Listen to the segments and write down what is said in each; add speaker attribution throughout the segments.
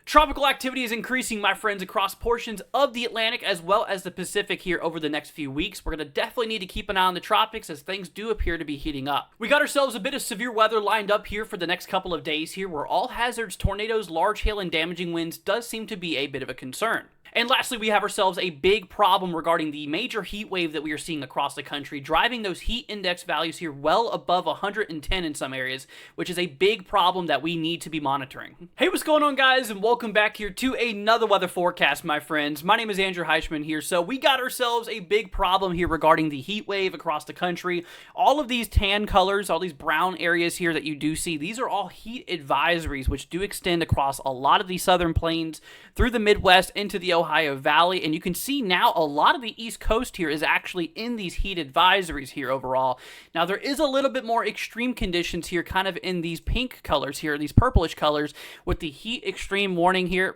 Speaker 1: Tropical activity is increasing, my friends, across portions of the Atlantic as well as the Pacific here over the next few weeks. We're going to definitely need to keep an eye on the tropics as things do appear to be heating up. We got ourselves a bit of severe weather lined up here for the next couple of days here, where all hazards, tornadoes, large hail, and damaging winds does seem to be a bit of a concern. And lastly, we have ourselves a big problem regarding the major heat wave that we are seeing across the country, driving those heat index values here well above 110 in some areas, which is a big problem that we need to be monitoring. Hey, what's going on, guys, and welcome back here to another weather forecast, my friends. My name is Andrew Heichman here. So we got ourselves a big problem here regarding the heat wave across the country. All of these tan colors, all these brown areas here that you do see, these are all heat advisories, which do extend across a lot of the southern plains through the Midwest into the Ohio Valley, and you can see now a lot of the East Coast here is actually in these heat advisories here overall. Now there is a little bit more extreme conditions here, kind of in these pink colors here, these purplish colors, with the heat extreme warning here.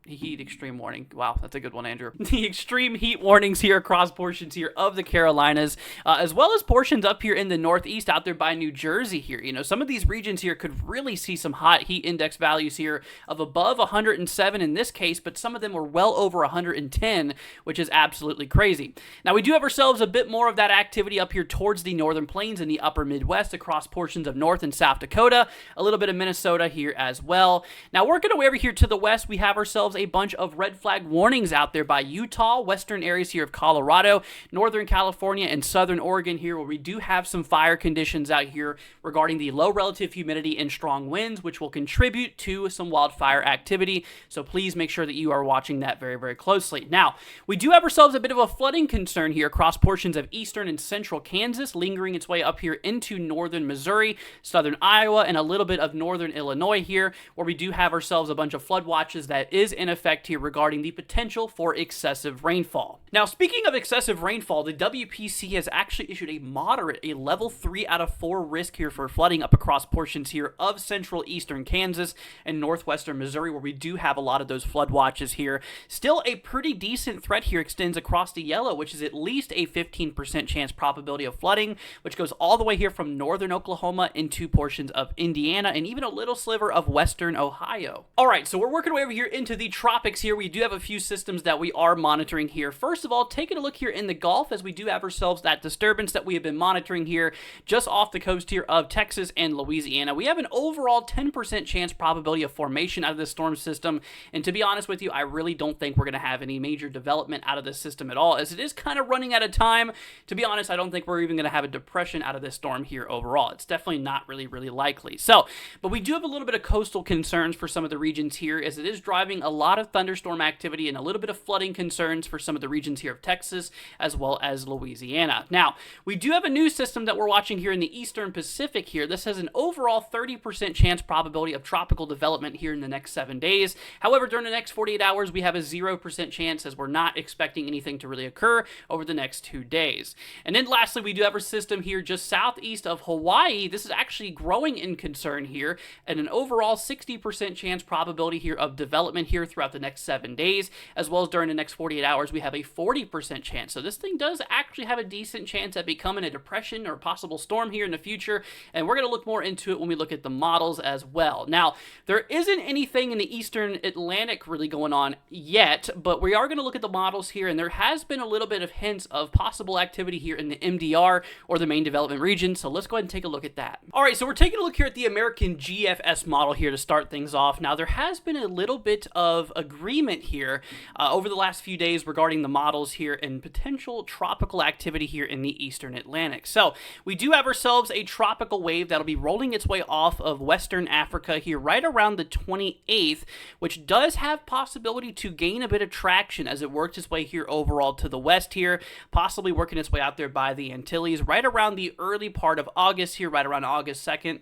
Speaker 1: Heat extreme warning. Wow, that's a good one, Andrew. The extreme heat warnings here across portions here of the Carolinas, as well as portions up here in the Northeast out there by New Jersey here. You know, some of these regions here could really see some hot heat index values here of above 107 in this case, but some of them were well over 110, which is absolutely crazy. Now, we do have ourselves a bit more of that activity up here towards the northern plains and the upper Midwest across portions of North and South Dakota, a little bit of Minnesota here as well. Now, working our way over here to the west, we have ourselves a bunch of red flag warnings out there by Utah, western areas here of Colorado, northern California, and southern Oregon here, where we do have some fire conditions out here regarding the low relative humidity and strong winds, which will contribute to some wildfire activity. So please make sure that you are watching that very, very closely. Now, we do have ourselves a bit of a flooding concern here across portions of eastern and central Kansas, lingering its way up here into northern Missouri, southern Iowa, and a little bit of northern Illinois here, where we do have ourselves a bunch of flood watches that is in effect here regarding the potential for excessive rainfall. Now, speaking of excessive rainfall, the WPC has actually issued a moderate, a level 3 out of 4 risk here for flooding up across portions here of central eastern Kansas and northwestern Missouri, where we do have a lot of those flood watches here. Still, a pretty decent threat here extends across the yellow, which is at least a 15% chance probability of flooding, which goes all the way here from northern Oklahoma into portions of Indiana and even a little sliver of western Ohio. All right, so we're working our way over here into the tropics here. We do have a few systems that we are monitoring here. First of all, taking a look here in the Gulf, as we do have ourselves that disturbance that we have been monitoring here just off the coast here of Texas and Louisiana. We have an overall 10% chance probability of formation out of this storm system, and to be honest with you, I really don't think we're going to have any major development out of this system at all, as it is kind of running out of time. To be honest, I don't think we're even going to have a depression out of this storm here overall. It's definitely not really likely. So, but we do have a little bit of coastal concerns for some of the regions here, as it is driving a lot of thunderstorm activity and a little bit of flooding concerns for some of the regions here of Texas as well as Louisiana. Now, we do have a new system that we're watching here in the eastern Pacific here. This has an overall 30% chance probability of tropical development here in the next 7 days. However, during the next 48 hours, we have a 0% chance, as we're not expecting anything to really occur over the next 2 days. And then lastly, we do have our system here just southeast of Hawaii. This is actually growing in concern here, and an overall 60% chance probability here of development here throughout the next 7 days, as well as during the next 48 hours, we have a 40% chance. So this thing does actually have a decent chance at becoming a depression or possible storm here in the future, and we're going to look more into it when we look at the models as well. Now, there isn't anything in the eastern Atlantic really going on yet, but we are going to look at the models here, and there has been a little bit of hints of possible activity here in the MDR, or the main development region, so let's go ahead and take a look at that. All right, so we're taking a look here at the American GFS model here to start things off. Now, there has been a little bit of agreement here over the last few days regarding the models here and potential tropical activity here in the eastern Atlantic. So we do have ourselves a tropical wave that'll be rolling its way off of western Africa here right around the 28th, which does have possibility to gain a bit of traction as it works its way here overall to the west here, possibly working its way out there by the Antilles right around the early part of August here, right around August 2nd.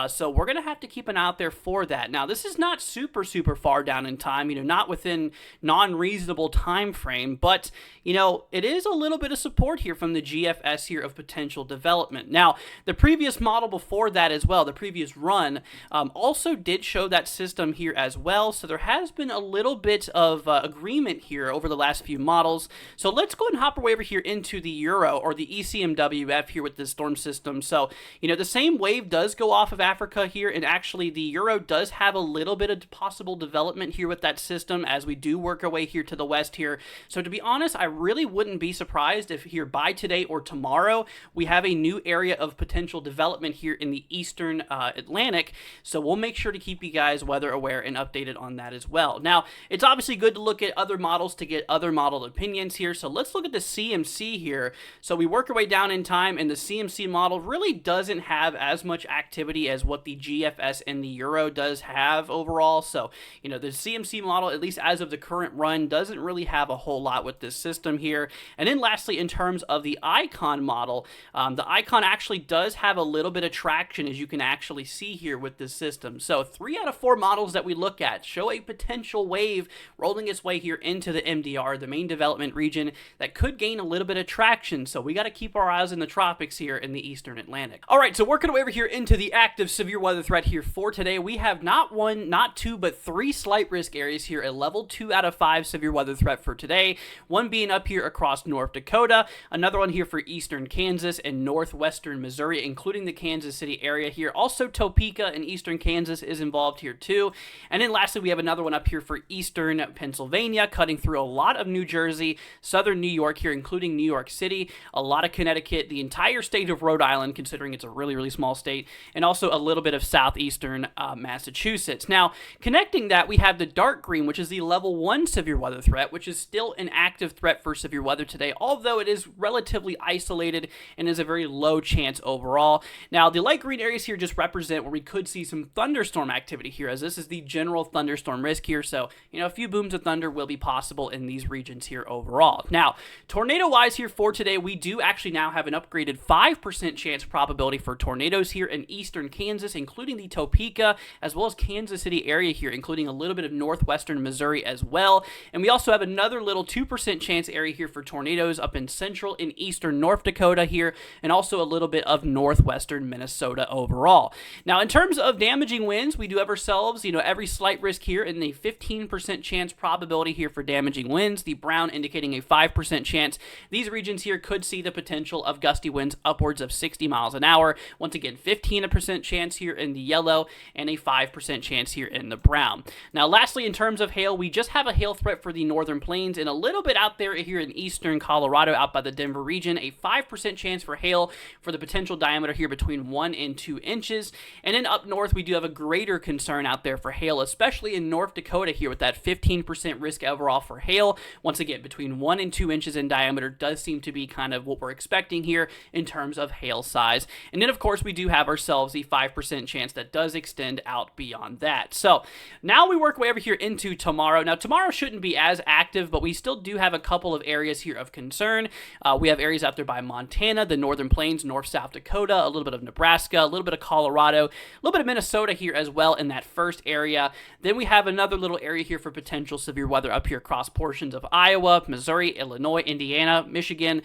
Speaker 1: So we're going to have to keep an eye out there for that. Now, this is not super far down in time, not within non-reasonable time frame, but, it is a little bit of support here from the GFS here of potential development. Now, the previous model before that as well, the previous run, also did show that system here as well, so there has been a little bit of agreement here over the last few models. So let's go ahead and hop our way over here into the Euro, or the ECMWF here with this storm system. So, the same wave does go off of Africa here, and actually the Euro does have a little bit of possible development here with that system as we do work our way here to the west here. So to be honest, I really wouldn't be surprised if here by today or tomorrow we have a new area of potential development here in the eastern Atlantic. So we'll make sure to keep you guys weather aware and updated on that as well. Now, it's obviously good to look at other models to get other model opinions here. So let's look at the CMC here. So we work our way down in time, and the CMC model really doesn't have as much activity as what the GFS and the Euro does have overall. So, you know, the CMC model, at least as of the current run, doesn't really have a whole lot with this system here. And then lastly, in terms of the Icon model, the Icon actually does have a little bit of traction, as you can actually see here with this system. So 3 out of 4 models that we look at show a potential wave rolling its way here into the MDR, the main development region, that could gain a little bit of traction. So we got to keep our eyes in the tropics here in the eastern Atlantic. All right, so working over here into the active severe weather threat here for today, we have not 1, not 2, but 3 slight risk areas here, a level 2 out of 5 severe weather threat for today. One being up here across North Dakota, another one here for eastern Kansas and northwestern Missouri, including the Kansas City area here. Also, Topeka and eastern Kansas is involved here too. And then lastly, we have another one up here for eastern Pennsylvania, cutting through a lot of New Jersey, southern New York here, including New York City, a lot of Connecticut, the entire state of Rhode Island, considering it's a really, really small state, and also a little bit of southeastern Massachusetts. Now, connecting that, we have the dark green, which is the level 1 severe weather threat, which is still an active threat for severe weather today, although it is relatively isolated and is a very low chance overall. Now, the light green areas here just represent where we could see some thunderstorm activity here, as this is the general thunderstorm risk here. So, you know, a few booms of thunder will be possible in these regions here overall. Now, tornado-wise here for today, we do actually now have an upgraded 5% chance probability for tornadoes here in eastern Kansas, including the Topeka, as well as Kansas City area here, including a little bit of northwestern Missouri as well. And we also have another little 2% chance area here for tornadoes up in central and eastern North Dakota here, and also a little bit of northwestern Minnesota overall. Now, in terms of damaging winds, we do have ourselves, you know, every slight risk here in the 15% chance probability here for damaging winds, the brown indicating a 5% chance. These regions here could see the potential of gusty winds upwards of 60 miles an hour. Once again, 15% chance here in the yellow and a 5% chance here in the brown. Now, lastly, in terms of hail, we just have a hail threat for the northern plains and a little bit out there here in eastern Colorado, out by the Denver region, a 5% chance for hail for the potential diameter here between 1 and 2 inches. And then up north, we do have a greater concern out there for hail, especially in North Dakota here with that 15% risk overall for hail. Once again, between 1 and 2 inches in diameter does seem to be kind of what we're expecting here in terms of hail size. And then, of course, we do have ourselves the 5% chance that does extend out beyond that. So now we work way over here into tomorrow. Now, tomorrow shouldn't be as active, but we still do have a couple of areas here of concern. We have areas out there by Montana, the northern plains, South Dakota, a little bit of Nebraska, a little bit of Colorado, a little bit of Minnesota here as well in that first area. Then we have another little area here for potential severe weather up here across portions of Iowa, Missouri, Illinois, Indiana, Michigan,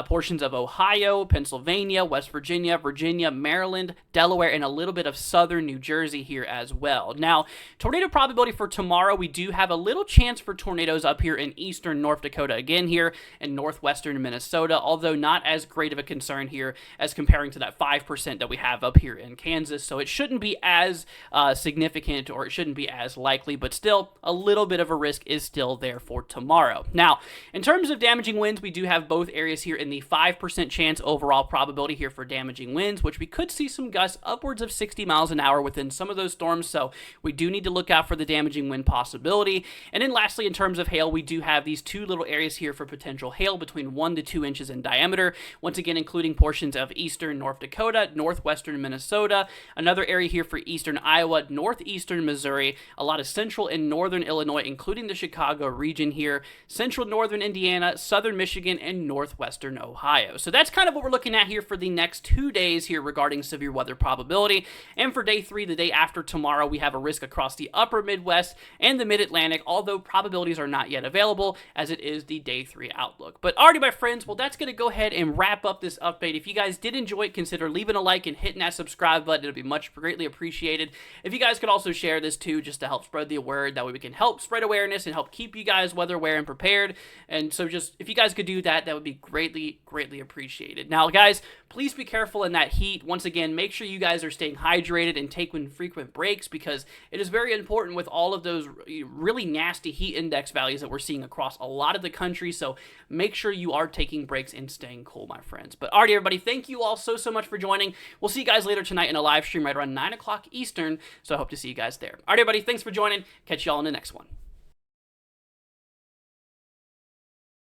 Speaker 1: portions of Ohio, Pennsylvania, West Virginia, Maryland, Delaware, and a little bit of southern New Jersey here as well. Now, tornado probability for tomorrow, we do have a little chance for tornadoes up here in eastern North Dakota again here and northwestern Minnesota, although not as great of a concern here as comparing to that 5% that we have up here in Kansas. So it shouldn't be as significant, or it shouldn't be as likely, but still a little bit of a risk is still there for tomorrow. Now, in terms of damaging winds, we do have both areas here in the 5% chance overall probability here for damaging winds, which we could see some gusts upwards of 60 miles an hour within some of those storms. So we do need to look out for the damaging wind possibility. And then lastly, in terms of hail, we do have these 2 little areas here for potential hail between 1 to 2 inches in diameter. Once again, including portions of eastern North Dakota, northwestern Minnesota, another area here for eastern Iowa, northeastern Missouri, a lot of central and northern Illinois, including the Chicago region here, central northern Indiana, southern Michigan, and northwestern Ohio. So that's kind of what we're looking at here for the next 2 days here regarding severe weather probability. And for day 3, the day after tomorrow, we have a risk across the upper Midwest and the mid-Atlantic, although probabilities are not yet available as it is the day 3 outlook. But alrighty, my friends, well, that's going to go ahead and wrap up this update. If you guys did enjoy it, consider leaving a like and hitting that subscribe button. It'll be much greatly appreciated. If you guys could also share this too, just to help spread the word, that way we can help spread awareness and help keep you guys weather aware and prepared. And so just, if you guys could do that, that would be greatly, greatly appreciated. Now, guys, please be careful in that heat. Once again, make sure you guys are staying hydrated and taking frequent breaks, because it is very important with all of those really nasty heat index values that we're seeing across a lot of the country. So make sure you are taking breaks and staying cool, my friends. But alrighty, everybody, thank you all so much for joining. We'll see you guys later tonight in a live stream right around 9 o'clock Eastern. So I hope to see you guys there. Alright, everybody, thanks for joining. Catch y'all in the next one.